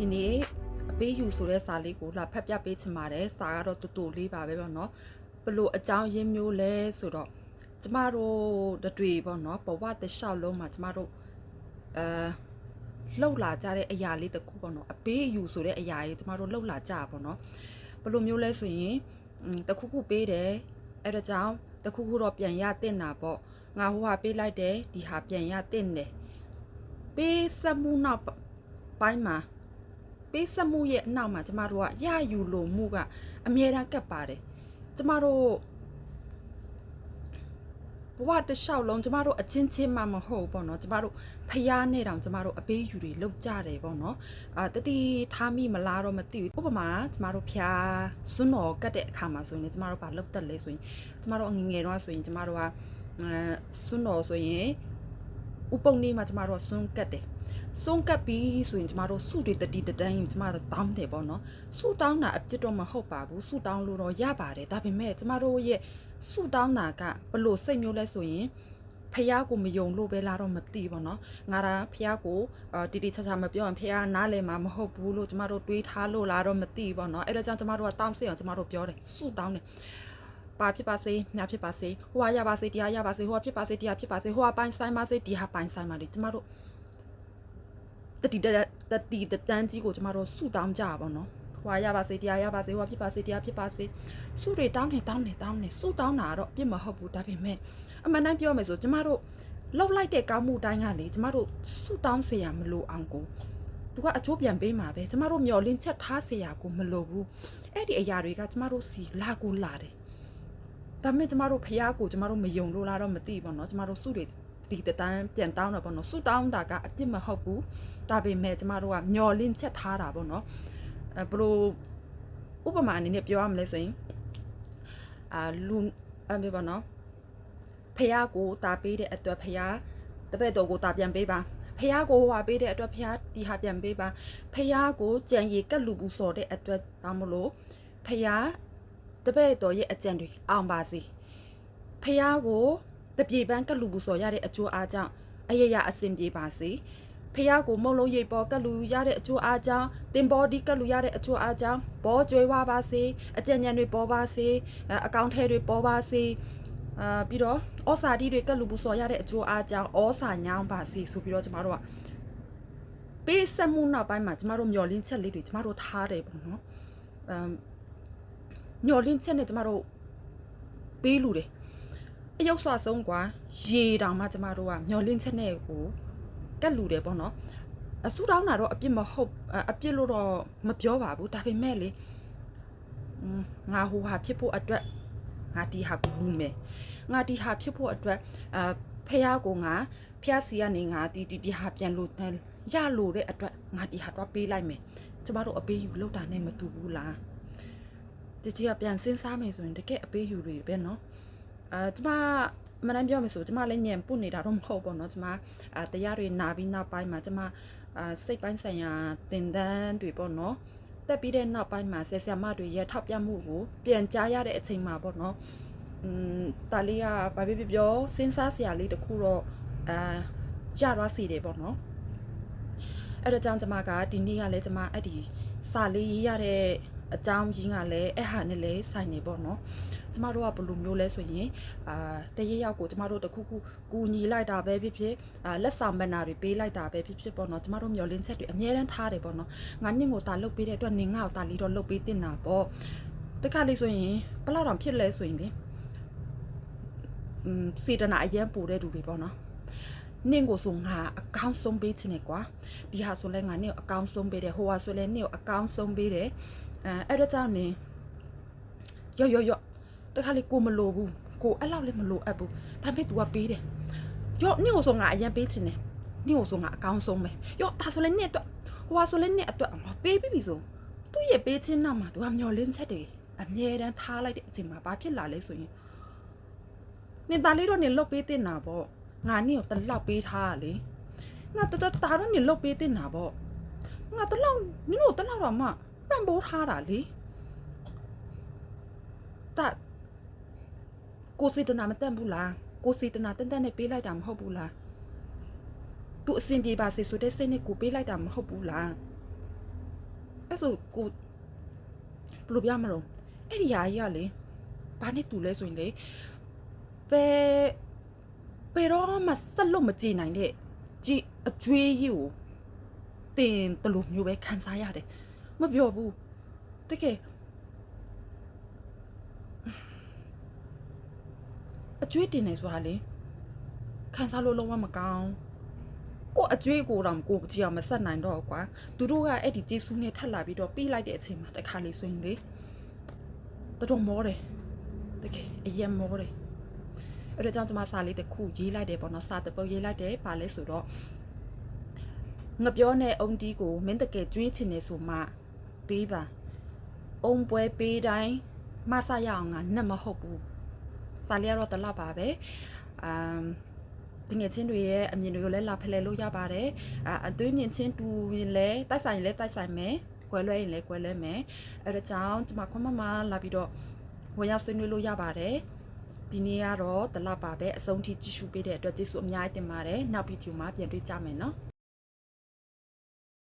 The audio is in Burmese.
ဒီနေ့အပေးယူဆိုတဲ့စာလေးကိုလာဖတ်ပြပေးချင်ပါတယ်စာကတော့တူတူလေးပါပဲပေါ့နော်ဘလို့အကြောင်းရင်းမျိုးလဲဆိုတော့ကျမတို့တွေပေါ့နော်ဘဝတစ်လျှောက်လုံးမှာကျမတို့လှုပ်လာကြတဲ့အရာလေးတစ်ခုပေါ့နော်အပေးယူဆိုတဲ့အရာကြီးကျမတို့လှုပ်လာကြပါပေါ့နော်ဘလို့မျိုးလဲဆိုရင်တခုခုပေးတယ်အဲ့ဒါကြောင့်တခုခုတော့ပြန်ရတင်တာပေါ့ငါဟိုဟာပေးလိုက်တယ်ဒီဟာပြန်ရတင်တယ်ပေးစမှုနောက်ပိုင်းမှာပေးစမှုရဲ့အနောက်မှာကျမတို့ကရယူလို့မှုကအမြဲတမ်းကပ်ပါတယ်ကျမတို့ဘဝတစ်လျှောက်လုံးကျမတို့အချင်းချင်းမှမဟုတ်ပေါ့နော်ကျမတို့ဖျားနဲ့တောင်ကျမတို့အပေးယူတွေလောက်ကြတယ်ပေါ့နော်တတိထားမိမလားတော့မသိဘူးဥပမာကျမတို့ဖျားစွန်းတော်ကတ်တဲ့အခါမှာဆိုရင်ကျမတို့ဘာလောက်တက်လဲဆိုရင်ကျမတို့ငငယ်တော့ဆိုရင်ကျမတို့ကစွန်းတော်ဆိုရင်ဥပုံနေမှာကျမတို့စွန်းကတ်တယ်စွန့်ကပ်ပြီးဆိုရင်ကျမတို့စုတွေတတိတန်းယူကျမတို့တောင်းတယ်ပေါ့နော်စုတောင်းတာအပြစ်တော့မဟုတ်ပါဘူးစုတောင်းလို့တော့ရပါတယ်ဒါပေမဲ့ကျမတို့ရဲ့စုတောင်းတာကဘလို့စိတ်မျိုးလဲဆိုရင်ဖះကိုမယုံလို့ပဲလားတော့မသိပေါ့နော်ငါဖះကိုတီတီချာချာမပြောရင်ဖះနားလည်မှာမဟုတ်ဘူးလို့ကျမတို့တွေးထားလို့လားတော့မသိပေါ့နော်အဲ့ဒါကြောင့်ကျမတို့ကတောင်းစစ်အောင်ကျမတို့ပြောတယ်စုတောင်းတယ်ပါဖြစ်ပါစေညာဖြစ်ပါစေဟိုဟာရပါစေတရားရပါစေဟိုဟာဖြစ်ပါစေတရားဖြစ်ပါစေဟိုဟာပိုင်းဆိုင်ပါစေဒီဟာပိုင်းဆိုင်ပါလေကျမတို့တတိတန်းကြီးကိုကျမတို့ဆူတောင်းကြပါတော့။ဟွာရပါစေတရားရပါစေဟွာဖြစ်ပါစေတရားဖြစ်ပါစေဆူတွေတောင်းနေဆူတောင်းတာတော့ပြစ်မဟုတ်ဘူးဒါပေမဲ့အမှန်တမ်းပြောမယ်ဆိုကျမတို့လောက်လိုက်တဲ့ကောင်းမှုတိုင်းကလေကျမတို့ဆူတောင်းเสียမလို့အောင်ကိုသူကအချိုးပြန်ပေးမှာပဲကျမတို့မျောလင်းချက်ထားเสียကိုမလို့ဘူးအဲ့ဒီအရာတွေကကျမတို့စီလာကိုလာတယ်ဒါပေမဲ့ကျမတို့ဖះကိုကျမတို့မယုံလို့လားတော့မသိဘူးပေါ့နော်ကျမတို့ဆူတွေဒီတန်းပြန်တောင်းတော့ပေါ့နော်ဆူတောင်းတာကအပြစ်မဟုတ်ဘူးဒါပေမဲ့ကျမတို့ကမျောလင်းချက်ထားတာပေါ့နော်ဘလို့ဥပမာအနေနဲ့ပြောရမလဲဆိုရင်လူအဲ့ပေါ့နော်ဖះကိုတာပေးတဲ့အတွက်ဖះတပည့်တော်ကိုတာပြန်ပေးပါဖះကိုဟာပေးတဲ့အတွက်ဖះဒီဟာပြန်ပေးပါဖះကိုကြံရီကက်လူဘူးစော်တဲ့အတွက်ဘာမလို့ဖះတပည့်တော်ရဲ့အကြံတွေအောင်ပါစေဖះကိုတပြေပန်းကလူဘူးစော်ရတဲ့အကျိုးအားကြောင့်အယရအစင်ပြေပါစေဖះကိုမုံလုံးရိပ်ပေါ်ကလူရတဲ့အကျိုးအားကြောင့်တင်ပေါ်ဒီကလူရတဲ့အကျိုးအားကြောင့်ဘောကျွေးဝပါစေအကြံဉာဏ်တွေပေါ်ပါစေအကောင့်ထဲတွေပေါ်ပါစေပြီးတော့ဩစာတီတွေကလူဘူးစော်ရတဲ့အကျိုးအားကြောင့်ဩစာညောင်းပါစေဆိုပြီးတော့ကျမတို့ကပေးဆက်မှုနောက်ပိုင်းမှာကျမတို့မျောလင်းချက်လေးတွေကျမတို့ထားတယ်ပေါ့နော်မျောလင်းချက်နဲ့ကျမတို့ပေးလူတယ်အယုတ်ဆွဆုံးกว่าရေတောင်မှကျမတို့ကမျောလင်းချက်နဲ့ကိုကက်လူတယ်ပေါ့နော်အဆူတောင်းတာတော့အပြစ်မဟုတ်အပြစ်လို့တော့မပြောပါဘူးဒါပေမဲ့လေငါဟိုဟာဖြစ်ဖို့အတွက်ငါဒီဟာကိုလူမယ်ငါဒီဟာဖြစ်ဖို့အတွက်ဖះကိုငါဖះစီကနေငါဒီဟာပြန်လို့ရလို့တဲ့အတွက်ငါဒီဟာတော့ပေးလိုက်မယ်ကျမတို့အပေးယူလောက်တာနဲ့မတူဘူးလားတကြီးကပြန်စဉ်းစားမယ်ဆိုရင်တကယ်အပေးယူတွေပဲเนาะကျမမနမ်းပြောမယ်ဆိုကျမလည်းညံပုတ်နေတာတော့မဟုတ်ပေါ့နော်ကျမတရားတွေနာပြီးနောက်ပိုင်းမှာကျမစိတ်ပိုင်းဆိုင်ရာတင်တန်းတွေပေါ့နော်တက်ပြီးတဲ့နောက်ပိုင်းမှာဆရာမတွေရဲ့ထောက်ပြမှုကိုပြန်ကြားရတဲ့အချိန်မှာပေါ့နော်တာလေးကဘာဖြစ်ပြောစဉ်းစားစရာလေးတခုတော့ရသွားစီတယ်ပေါ့နော်အဲ့တော့ကြောင့်ကျမကဒီနေ့ကလည်းကျမအဲ့ဒီစာလေးရေးရတဲ့အကြောင်းရင်းကလည်းအဲ့ဟာနဲ့လည်းဆိုင်နေပေါ့နော်ကျမတို့ကဘယ်လိုမျိုးလဲဆိုရင်တရရောက်ကိုကျမတို့တခုခုကူညီလိုက်တာပဲဖြစ်ဖြစ်လက်ဆောင်ပန်နာတွေပေးလိုက်တာပဲဖြစ်ဖြစ်ပေါ့နော်ကျမတို့မျောလင်းချက်တွေအများတန်းထားတယ်ပေါ့နော်ငါနင့်ကိုတာလုတ်ပေးတဲ့အတွက်နင်ငါ့ကိုတာလီတော့လုတ်ပေးတင်တာပေါ့တခါလေးဆိုရင်ဘယ်လောက်တောင်ဖြစ်လဲဆိုရင်လေစေတနာအရင်ပူတဲ့သူတွေပေါ့နော်နင့်ကိုဆိုငါအကောင်းဆုံးပေးချင်တယ်ကွာဒီဟာဆိုလဲငါနင့်ကိုအကောင်းဆုံးပေးတယ်ဟိုဟာဆိုလဲနင့်ကိုအကောင်းဆုံးပေးတယ်အဲ့ဒါကြောင့်နင်ရော့တခါလေကိုမလိုဘူးကိုအဲ့လောက်လည်းမလိုအပ်ဘူးဒါပေမဲ့ तू ကပေးတယ်ရော့နင့်ကိုဆိုငါအရင်ပေးချင်တယ်နင့်ကိုဆိုငါအကောင်းဆုံးပဲရော့ဒါဆိုလဲနင့်အတွက်ဟိုဟာဆိုလဲနင့်အတွက်ငါပေးပြီဆိုသူ့ရဲ့ပေးချင်းနောက်မှာ तू ကမျောလင်းချက်တွေအမြဲတမ်းထားလိုက်တဲ့အချိန်မှာဘာဖြစ်လာလဲဆိုရင်နင်သားလေးတော့နင်လုတ်ပေးတင်တာပေါ့ငါနင့်ကိုတလောက်ပေးထားရလေငါတတာတော့နင်လုတ်ပေးတင်တာပေါ့ငါတလောက်နင်တို့တလောက်တော့မှပံ့ပိုးထားတာလေတာကိုစေတနာမတန်ဘူးလားကိုစေတနာတန်နဲ့ပေးလိုက်တာမဟုတ်ဘူးလားသူအစဉ်ပြေပါစေဆိုတဲ့စိတ်နဲ့ကိုပေးလိုက်တာမဟုတ်ဘူးလား အဲ့ဆိုကိုဘယ်လိုပြမလို့အဲ့ဒီဟာကြီးကလေဘာနဲ့တူလဲဆိုရင်လေဘယ်တော့မှဆက်လို့မကြည့်နိုင်တဲ့ကြည်အကျွေးကြီးကိုတင်တလို့မျိုးပဲခံစားရတယ်မပြောဘူးတကယ်အကျွေးတင်နေဆိုတာလေခံစားလို့လုံးဝမကောင်းကိုအကျွေးကိုတော့ကိုကြည့်အောင်မဆက်နိုင်တော့ကွာသူတို့ကအဲ့ဒီကျေးဇူးနဲ့ထပ်လာပြီးတော့ပြီးလိုက်တဲ့အချိန်မှာတခါလေးဆိုရင်လေတော်မောတယ်တကယ်အရင်မောတယ်အဲ့ဒါကြောင့်ကျွန်မစာလေးတစ်ခုရေးလိုက်တယ်ပေါ့နော်စာတစ်ပုဒ်ရေးလိုက်တယ်ပါလဲဆိုတော့ငပြောနဲ့အုံတီးကိုမင်းတကယ်ကျွေးချင်နေဆိုမှပေးပါအုံပွဲပေးတိုင်းမဆရအောင်ကနှက်မဟုတ်ဘူးစာလေးကတော့တလောက်ပါပဲတငယ်ချင်းတွေရဲ့အမြင်တွေကိုလည်းလာဖလှယ်လို့ရပါတယ်အသွေးညင်ချင်းတူရင်လည်းတိုက်ဆိုင်ရင်လည်းတိုက်ဆိုင်မယ်ကွဲလွဲရင်လည်းကွဲလွဲမယ်အဲ့ဒါကြောင့်ကျွန်မခွန်မလာပြီးတော့ဝင်ရောက်ဆွေးနွေးလို့ရပါတယ်ဒီနေ့ကတော့တလောက်ပါပဲအဆုံးထိကြည့်ရှုပေးတဲ့အတွက်ကျေးဇူးအများကြီးတင်ပါတယ်နောက်ဗီဒီယိုမှာပြန်တွေ့ကြမယ်နော်